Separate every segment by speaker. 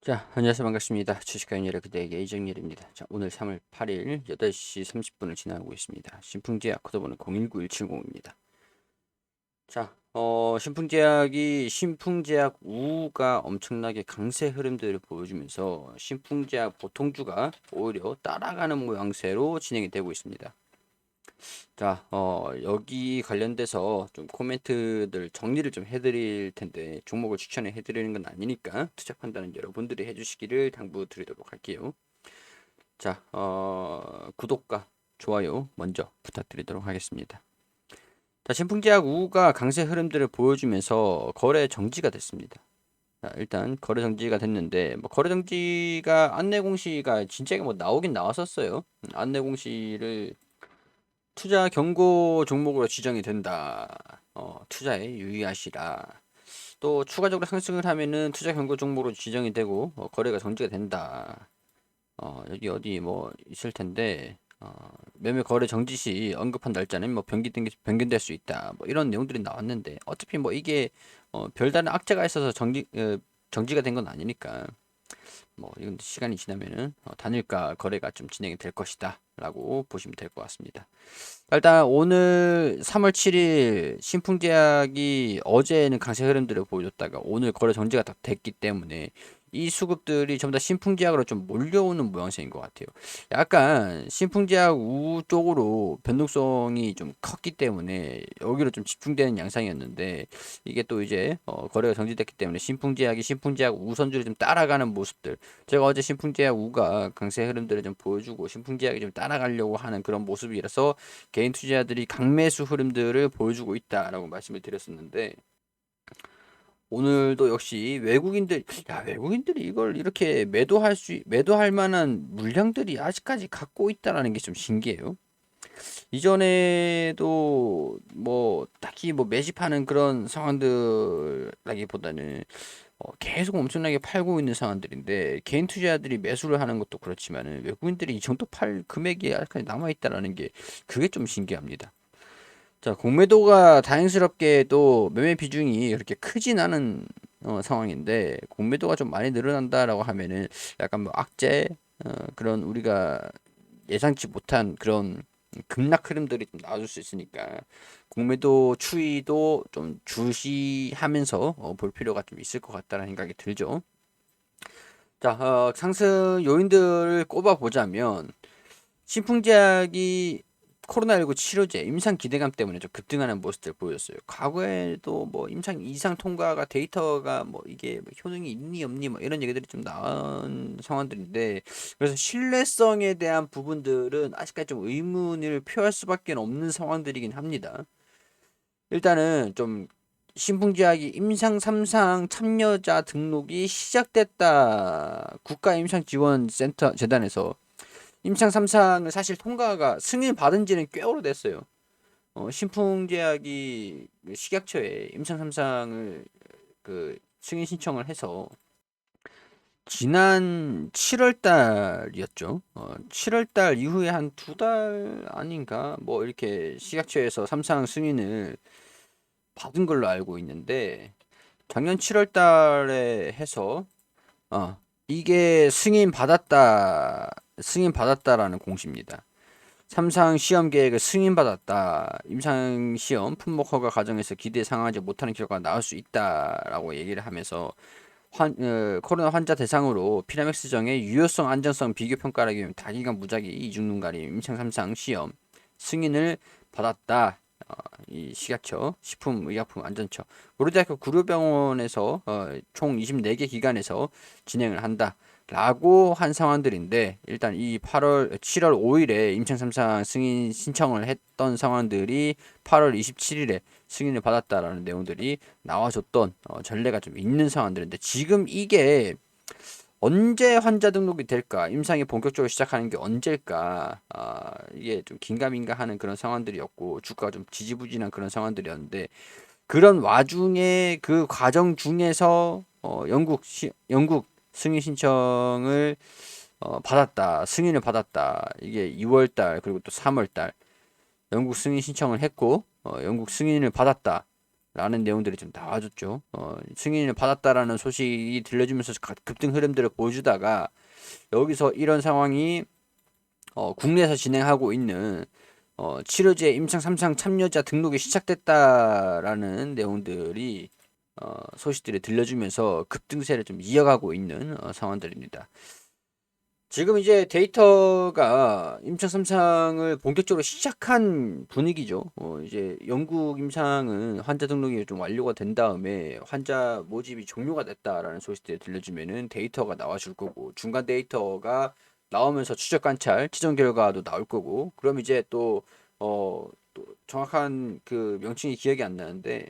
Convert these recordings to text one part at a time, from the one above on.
Speaker 1: 자, 안녕하세요. 반갑습니다. 주식가연열의 그대에게 이정렬입니다. 자, 오늘 3월 8일 8시 30분을 지나고 있습니다. 신풍제약 코드번호 019170입니다. 자, 신풍제약 우가 엄청나게 강세 흐름들을 보여주면서 신풍제약 보통주가 오히려 따라가는 모양새로 진행이 되고 있습니다. 자, 여기 관련돼서 좀 코멘트들 정리를 좀 해드릴 텐데, 종목을 추천해 해드리는 건 아니니까 투자 판단은 여러분들이 해주시기를 당부드리도록 할게요. 자, 구독과 좋아요 먼저 부탁드리도록 하겠습니다. 자, 신풍제약 우가 강세 흐름들을 보여주면서 거래 정지가 됐습니다. 자, 일단 거래 정지가 됐는데, 뭐 거래 정지가 안내 공시가 진작에 뭐 나오긴 나왔었어요. 안내 공시를 투자 경고 종목으로 지정이 된다. 투자에 유의하시라. 또 추가적으로 상승을 하면은 투자 경고 종목으로 지정이 되고 거래가 정지가 된다. 여기 어디 뭐 있을 텐데 매매 거래 정지 시 언급한 날짜는 뭐 변경될 수 있다. 뭐 이런 내용들이 나왔는데 어차피 뭐 이게 별다른 악재가 있어서 정지가 된 건 아니니까 뭐 이건 시간이 지나면은 단일가 거래가 좀 진행이 될 것이다 라고 보시면 될 것 같습니다. 일단 오늘 3월 7일 신풍제약이 어제는 강세 흐름들을 보여줬다가 오늘 거래 정지가 딱 됐기 때문에 이 수급들이 전부 다 신풍제약으로 좀 몰려오는 모양새인 것 같아요. 약간 신풍제약 우 쪽으로 변동성이 좀 컸기 때문에 여기로 좀 집중되는 양상이었는데 이게 또 이제 거래가 정지됐기 때문에 신풍제약 우선주를 좀 따라가는 모습들. 제가 어제 신풍제약 우가 강세 흐름들을 좀 보여주고 신풍제약이 좀 따라가려고 하는 그런 모습이라서 개인 투자자들이 강매수 흐름들을 보여주고 있다라고 말씀을 드렸었는데 오늘도 역시 외국인들이 이걸 이렇게 매도할 만한 물량들이 아직까지 갖고 있다라는 게 좀 신기해요. 이전에도 뭐 딱히 뭐 매집하는 그런 상황들라기보다는 계속 엄청나게 팔고 있는 상황들인데 개인 투자자들이 매수를 하는 것도 그렇지만은 외국인들이 이 정도 팔 금액이 아직까지 남아 있다라는 게 그게 좀 신기합니다. 자, 공매도가 다행스럽게도 매매 비중이 그렇게 크진 않은 상황인데 공매도가 좀 많이 늘어난다라고 하면은 약간 뭐 악재 그런 우리가 예상치 못한 그런 급락 흐름들이 좀 나와줄 수 있으니까 공매도 추이도 좀 주시하면서 볼 필요가 좀 있을 것 같다는 생각이 들죠. 자, 상승 요인들을 꼽아 보자면 신풍제약이 코로나19 치료제 임상 기대감 때문에 좀 급등하는 모습들 보였어요. 과거에도 뭐 임상 이상 통과가 데이터가 뭐 이게 뭐 효능이 있니 없니 뭐 이런 얘기들이 좀 나온 상황들인데 그래서 신뢰성에 대한 부분들은 아직까지 좀 의문을 표할 수밖에 없는 상황들이긴 합니다. 일단은 좀 신풍제약이 임상 3상 참여자 등록이 시작됐다. 국가임상지원센터 재단에서 임상 3상을 사실 통과가 승인 받은 지는 꽤 오래됐어요. 신풍제약이 그 식약처에 임상 3상을 그 승인 신청을 해서 지난 7월 달이었죠. 7월 달 이후에 한 두 달 아닌가 뭐 이렇게 식약처에서 3상 승인을 받은 걸로 알고 있는데 작년 7월 달에 해서 어, 이게 승인 받았다라는 공시입니다. 삼상 시험 계획을 승인받았다. 임상 시험 품목 허가 과정에서 기대에 상하지 못하는 결과가 나올 수 있다라고 얘기를 하면서 코로나 환자 대상으로 피라맥스정의 유효성 안전성 비교 평가를 하기 위한 다기관 무작위 이중 눈 가림 임상 3상 시험 승인을 받았다. 이 식약처 식품의약품안전처 고려대학교 구로병원에서 총 24개 기관에서 진행을 한다. 라고 한 상황들인데 일단 이 7월 5일에 임상 3상 승인 신청을 했던 상황들이 8월 27일에 승인을 받았다라는 내용들이 나와줬던 전례가 좀 있는 상황들인데 지금 이게 언제 환자 등록이 될까? 임상이 본격적으로 시작하는 게 언제일까? 이게 좀 긴가민가 하는 그런 상황들이었고, 주가가 좀 지지부진한 그런 상황들이었는데, 그런 와중에 그 과정 중에서, 영국 승인 신청을 받았다. 승인을 받았다. 이게 2월달, 그리고 또 3월달, 영국 승인 신청을 했고, 영국 승인을 받았다. 라는 내용들이 좀 나와줬죠. 승인을 받았다라는 소식이 들려주면서 급등 흐름들을 보여주다가 여기서 이런 상황이 국내에서 진행하고 있는 치료제 임상 3상 참여자 등록이 시작됐다라는 내용들이 소식들이 들려주면서 급등세를 좀 이어가고 있는 상황들입니다. 지금 이제 데이터가 임상 3상을 본격적으로 시작한 분위기죠. 이제 영국 임상은 환자 등록이 좀 완료가 된 다음에 환자 모집이 종료가 됐다라는 소식들이 들려주면은 데이터가 나와줄 거고, 중간 데이터가 나오면서 추적 관찰, 최종 결과도 나올 거고, 그럼 이제 또 정확한 그 명칭이 기억이 안 나는데,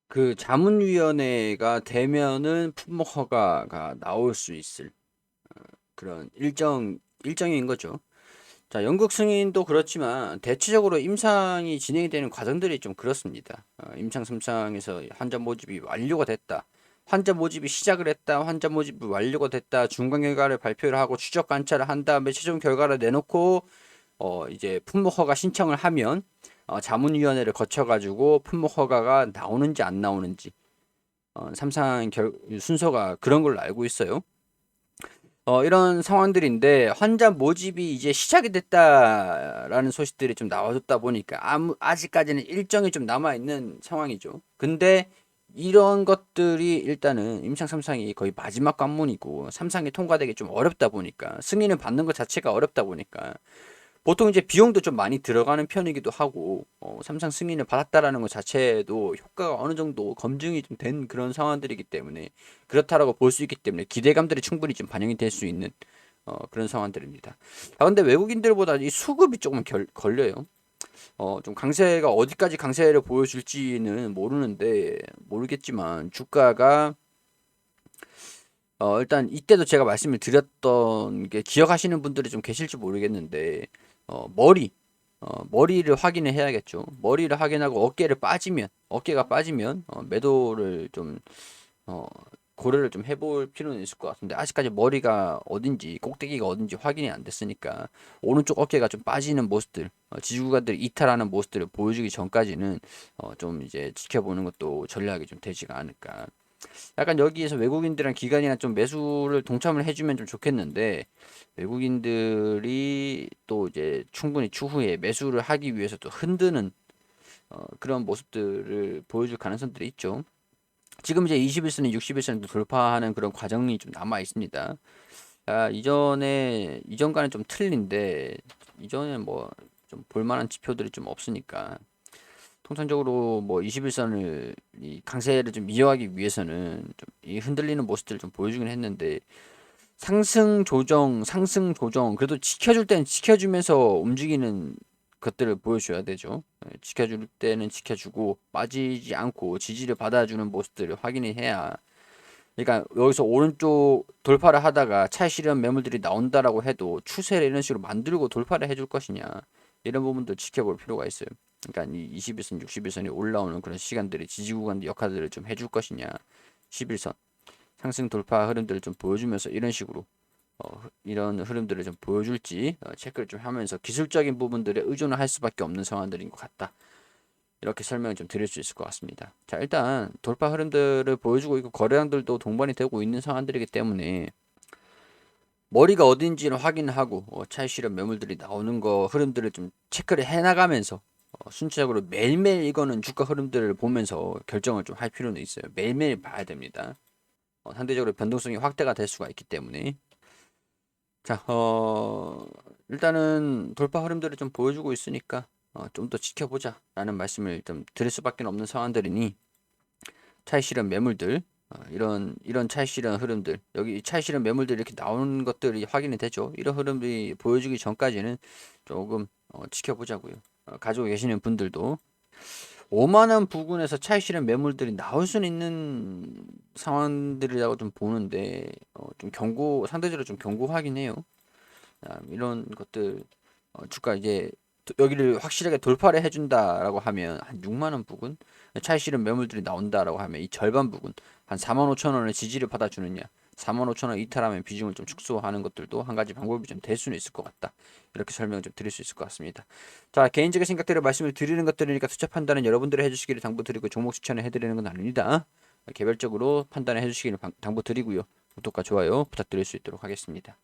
Speaker 1: 그 자문위원회가 되면은 품목 허가가 나올 수 있을 그런 일정인 거죠. 자, 영국 승인도 그렇지만 대체적으로 임상이 진행이 되는 과정들이 좀 그렇습니다. 임상 3상에서 환자 모집이 완료가 됐다. 환자 모집이 시작을 했다. 환자 모집이 완료가 됐다. 중간 결과를 발표를 하고 추적 관찰을 한 다음에 최종 결과를 내놓고 이제 품목 허가 신청을 하면 자문위원회를 거쳐가지고 품목 허가가 나오는지 안 나오는지 3상 순서가 그런 걸로 알고 있어요. 이런 상황들인데 환자 모집이 이제 시작이 됐다라는 소식들이 좀 나와줬다 보니까 아직까지는 일정이 좀 남아 있는 상황이죠. 근데 이런 것들이 일단은 임상 3상이 거의 마지막 관문이고 3상이 통과되기 좀 어렵다 보니까 승인을 받는 것 자체가 어렵다 보니까 보통 이제 비용도 좀 많이 들어가는 편이기도 하고 삼상 승인을 받았다라는 것 자체도 효과가 어느 정도 검증이 좀 된 그런 상황들이기 때문에 그렇다라고 볼 수 있기 때문에 기대감들이 충분히 좀 반영이 될 수 있는 그런 상황들입니다. 근데 외국인들보다 이 수급이 조금 걸려요. 좀 강세가 어디까지 강세를 보여줄지는 모르겠지만 주가가 일단 이때도 제가 말씀을 드렸던 게 기억하시는 분들이 좀 계실지 모르겠는데 머리를 확인을 해야겠죠. 머리를 확인하고 어깨가 빠지면 매도를 좀 어, 고려를 좀 해볼 필요는 있을 것 같은데 아직까지 머리가 어딘지 꼭대기가 어딘지 확인이 안 됐으니까 오른쪽 어깨가 좀 빠지는 모습들 지지구간들 이탈하는 모습들을 보여주기 전까지는 좀 이제 지켜보는 것도 전략이 좀 되지가 않을까. 약간 여기에서 외국인들이랑 기관이랑 좀 매수를 동참을 해주면 좀 좋겠는데 외국인들이 또 이제 충분히 추후에 매수를 하기 위해서 또 흔드는 그런 모습들을 보여줄 가능성들이 있죠. 지금 이제 21선이 61선을 돌파하는 그런 과정이 좀 남아 있습니다. 이전과는 좀 틀린데 이전에 뭐 좀 볼만한 지표들이 좀 없으니까 통상적으로 뭐 21선을 이 강세를 좀 이어가기 위해서는 좀 이 흔들리는 모습들을 좀 보여주긴 했는데 상승 조정 그래도 지켜줄 때는 지켜주면서 움직이는 것들을 보여줘야 되죠. 지켜줄 때는 지켜주고 빠지지 않고 지지를 받아주는 모습들을 확인을 해야 그러니까 여기서 오른쪽 돌파를 하다가 차익 실현 매물들이 나온다라고 해도 추세를 이런 식으로 만들고 돌파를 해줄 것이냐 이런 부분들 지켜볼 필요가 있어요. 그러니까 이 21선, 61선이 올라오는 그런 시간들이 지지 구간 역할들을 좀 해줄 것이냐 11선 상승 돌파 흐름들을 좀 보여주면서 이런 식으로 이런 흐름들을 좀 보여줄지 체크를 좀 하면서 기술적인 부분들에 의존을 할 수밖에 없는 상황들인 것 같다. 이렇게 설명을 좀 드릴 수 있을 것 같습니다. 자, 일단 돌파 흐름들을 보여주고 있고 거래량들도 동반이 되고 있는 상황들이기 때문에 머리가 어딘지를 확인하고 차익 실현 매물들이 나오는 거 흐름들을 좀 체크를 해나가면서 순차적으로 매일매일 이거는 주가 흐름들을 보면서 결정을 좀 할 필요는 있어요. 매일매일 봐야 됩니다. 상대적으로 변동성이 확대가 될 수가 있기 때문에 자, 일단은 돌파 흐름들을 좀 보여주고 있으니까 좀 더 지켜보자 라는 말씀을 좀 드릴 수밖에 없는 상황들이니 차익 실현 매물들 이런 차익 실현 흐름들 여기 차익 실현 매물들이 이렇게 나오는 것들이 확인이 되죠. 이런 흐름이 보여주기 전까지는 조금 지켜보자고요. 가지고 계시는 분들도 5만원 부근에서 차익 실현 매물들이 나올 수는 있는 상황들이라고 좀 보는데 좀 상대적으로 좀 견고하긴 해요. 이런 것들 주가 이제 여기를 확실하게 돌파를 해준다라고 하면 한 6만원 부근 차익 실현 매물들이 나온다라고 하면 이 절반 부근 한 45,000원의 지지를 받아주느냐 45,000원 이탈하면 비중을 좀 축소하는 것들도 한 가지 방법이 좀 될 수는 있을 것 같다. 이렇게 설명을 좀 드릴 수 있을 것 같습니다. 자, 개인적인 생각대로 말씀을 드리는 것들이니까 투자 판단은 여러분들이 해주시기를 당부드리고 종목 추천을 해드리는 건 아닙니다. 개별적으로 판단을 해주시기를 당부드리고요. 구독과 좋아요 부탁드릴 수 있도록 하겠습니다.